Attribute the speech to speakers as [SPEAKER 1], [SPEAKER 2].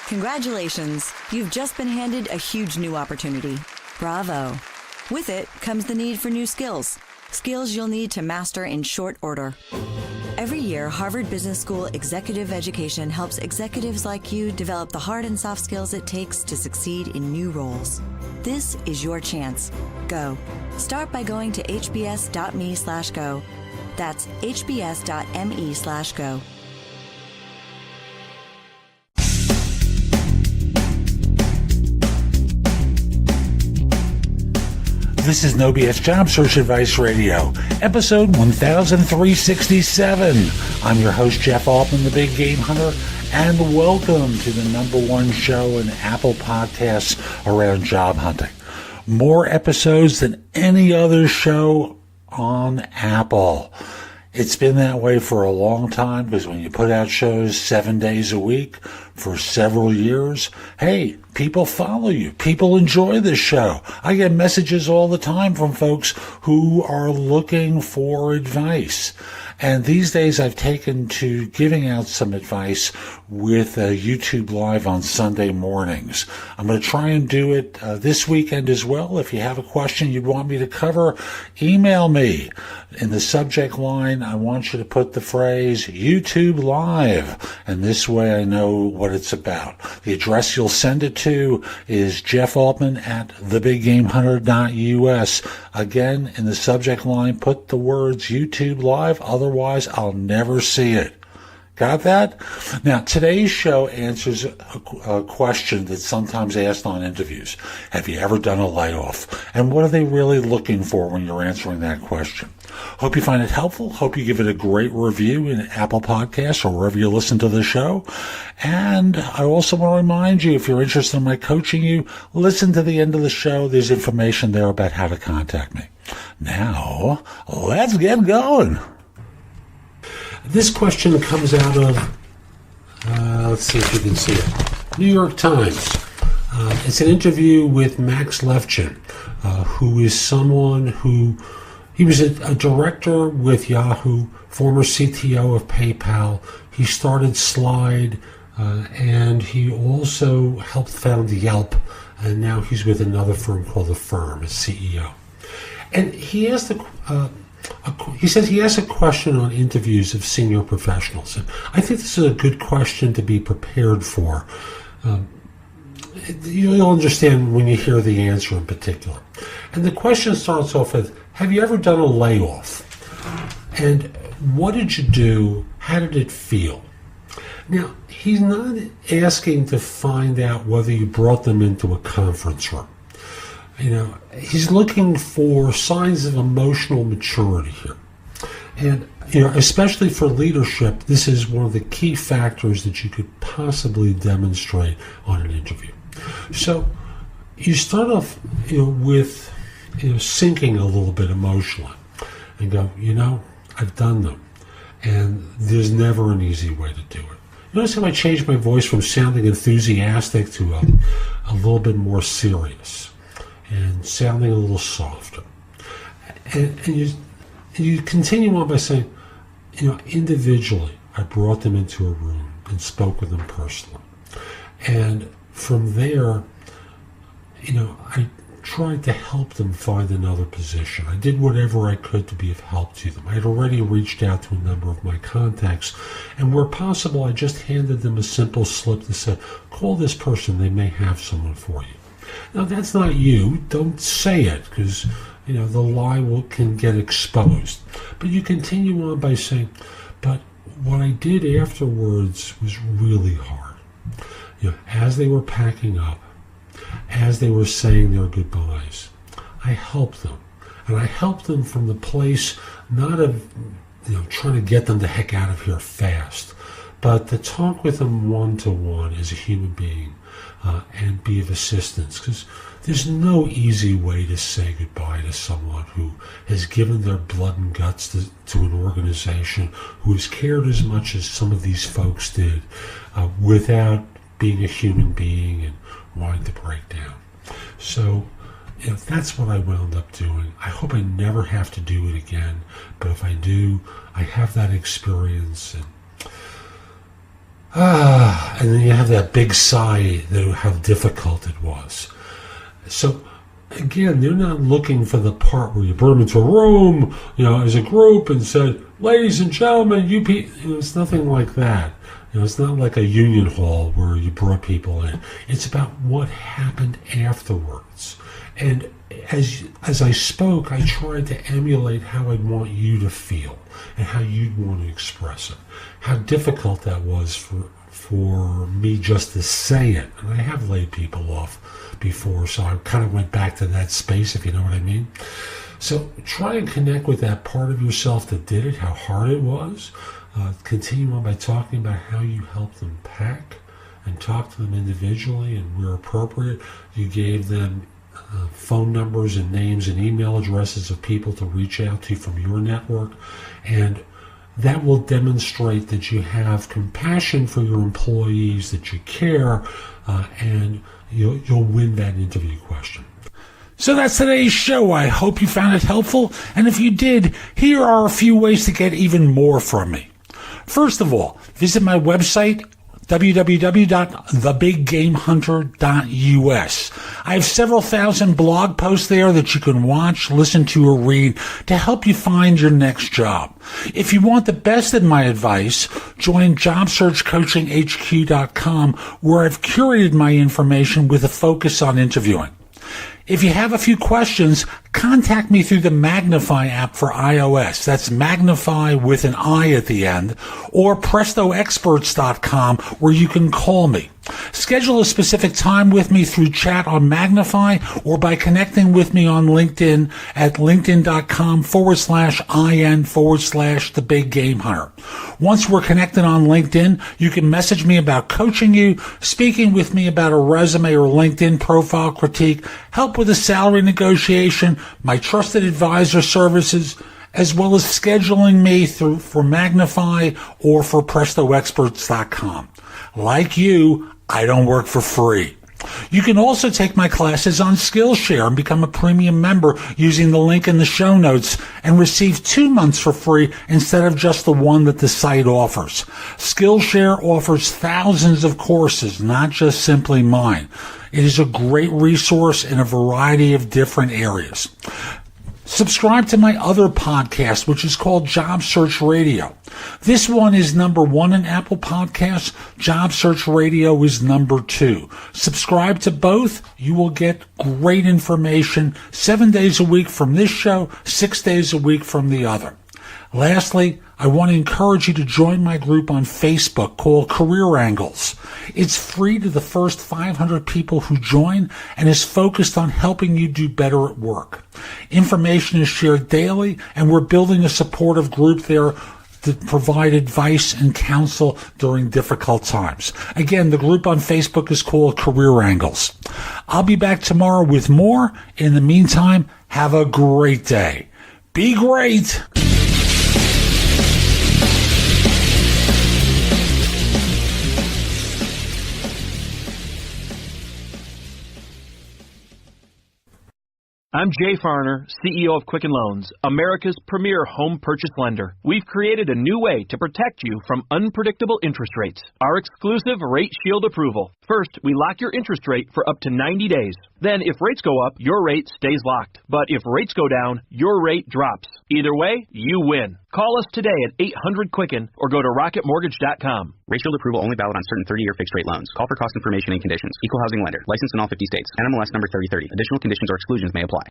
[SPEAKER 1] Congratulations, you've just been handed a huge new opportunity. Bravo. With it comes the need for new skills. Skills you'll need to master in short order. Every year, Harvard Business School Executive Education helps executives like you develop the hard and soft skills it takes to succeed in new roles. This is your chance. Go. Start by going to hbs.me/go. That's hbs.me/go.
[SPEAKER 2] This is No BS Job Search Advice Radio, episode 1367. I'm your host, Jeff Altman, the Big Game Hunter, and welcome to the number one show in Apple Podcasts around job hunting. More episodes than any other show on Apple. It's been that way for a long time because when you put out shows 7 days a week for several years, hey, people follow you. People enjoy this show. I get messages all the time from folks who are looking for advice. And these days I've taken to giving out some advice with YouTube Live on Sunday mornings. I'm going to try and do it this weekend as well. If you have a question you'd want me to cover, email me. In the subject line, I want you to put the phrase YouTube Live, and this way I know what it's about. The address you'll send it to is jeffaltman@thebiggamehunter.us. Again, in the subject line, put the words YouTube Live, otherwise I'll never see it. Got that? Now, today's show answers a question that's sometimes asked on interviews. Have you ever done a layoff? And what are they really looking for when you're answering that question? Hope you find it helpful. Hope you give it a great review in Apple Podcasts or wherever you listen to the show. And I also want to remind you, if you're interested in my coaching you, listen to the end of the show. There's information there about how to contact me. Now, let's get going. This question comes out of, let's see if you can see it, New York Times. It's an interview with Max Levchin, who is someone who, he was a director with Yahoo, former CTO of PayPal. He started Slide, and he also helped found Yelp, and now he's with another firm called The Firm as CEO. And he asked he says he asks a question on interviews of senior professionals. And I think this is a good question to be prepared for. You'll understand when you hear the answer in particular. And the question starts off with, have you ever done a layoff? And what did you do? How did it feel? Now, he's not asking to find out whether you brought them into a conference room. You know, he's looking for signs of emotional maturity here. And, you know, especially for leadership, this is one of the key factors that you could possibly demonstrate on an interview. So you start off, with, sinking a little bit emotionally and go, I've done them. And there's never an easy way to do it. Notice how I changed my voice from sounding enthusiastic to a little bit more serious and sounding a little softer. And you continue on by saying, individually, I brought them into a room and spoke with them personally. And from there, I tried to help them find another position. I did whatever I could to be of help to them. I had already reached out to a number of my contacts, and where possible, I just handed them a simple slip that said, call this person, they may have someone for you. Now, that's not you. Don't say it, because, the lie can get exposed. But you continue on by saying, but what I did afterwards was really hard. As they were packing up, as they were saying their goodbyes, I helped them. And I helped them from the place not of, trying to get them the heck out of here fast, but to talk with them one-to-one as a human being and be of assistance. Because there's no easy way to say goodbye to someone who has given their blood and guts to an organization, who has cared as much as some of these folks did, without being a human being and wanting to break down. So, that's what I wound up doing. I hope I never have to do it again, but if I do, I have that experience, and And then you have that big sigh that how difficult it was. So again, they're not looking for the part where you brought them into a room, as a group and said, ladies and gentlemen, it's nothing like that. It's not like a union hall where you brought people in. It's about what happened afterwards. And as I spoke, I tried to emulate how I'd want you to feel and how you'd want to express it. How difficult that was for me just to say it. And I have laid people off before, so I kind of went back to that space, if you know what I mean. So try and connect with that part of yourself that did it, how hard it was. Continue on by talking about how you helped them pack and talk to them individually, and where appropriate, you gave them phone numbers and names and email addresses of people to reach out to from your network, and that will demonstrate that you have compassion for your employees, that you care, and you'll win that interview question. So that's today's show. I hope you found it helpful, and if you did, here are a few ways to get even more from me. First of all, visit my website, www.thebiggamehunter.us. I have several thousand blog posts there that you can watch, listen to, or read to help you find your next job. If you want the best of my advice, join JobSearchCoachingHQ.com, where I've curated my information with a focus on interviewing. If you have a few questions, contact me through the Magnify app for iOS. That's Magnify with an I at the end, or PrestoExperts.com, where you can call me. Schedule a specific time with me through chat on Magnify or by connecting with me on LinkedIn at linkedin.com/IN/The Big Game Hunter. Once we're connected on LinkedIn, you can message me about coaching you, speaking with me about a resume or LinkedIn profile critique, help with a salary negotiation, my trusted advisor services, as well as scheduling me for Magnify or for PrestoExperts.com. Like you, I don't work for free. You can also take my classes on Skillshare and become a premium member using the link in the show notes and receive 2 months for free instead of just the one that the site offers. Skillshare offers thousands of courses, not just simply mine. It is a great resource in a variety of different areas. Subscribe to my other podcast, which is called Job Search Radio. This one is #1 in Apple Podcasts. Job Search Radio is #2. Subscribe to both. You will get great information 7 days a week from this show, 6 days a week from the other. Lastly, I want to encourage you to join my group on Facebook called Career Angles. It's free to the first 500 people who join and is focused on helping you do better at work. Information is shared daily, and we're building a supportive group there to provide advice and counsel during difficult times. Again, the group on Facebook is called Career Angles. I'll be back tomorrow with more. In the meantime, have a great day. Be great!
[SPEAKER 3] I'm Jay Farner, CEO of Quicken Loans, America's premier home purchase lender. We've created a new way to protect you from unpredictable interest rates. Our exclusive Rate Shield approval. First, we lock your interest rate for up to 90 days. Then, if rates go up, your rate stays locked. But if rates go down, your rate drops. Either way, you win. Call us today at 800-QUICKEN or go to rocketmortgage.com.
[SPEAKER 4] Rate Shield approval only valid on certain 30-year fixed-rate loans. Call for cost information and conditions. Equal housing lender. Licensed in all 50 states. NMLS number 3030. Additional conditions or exclusions may apply.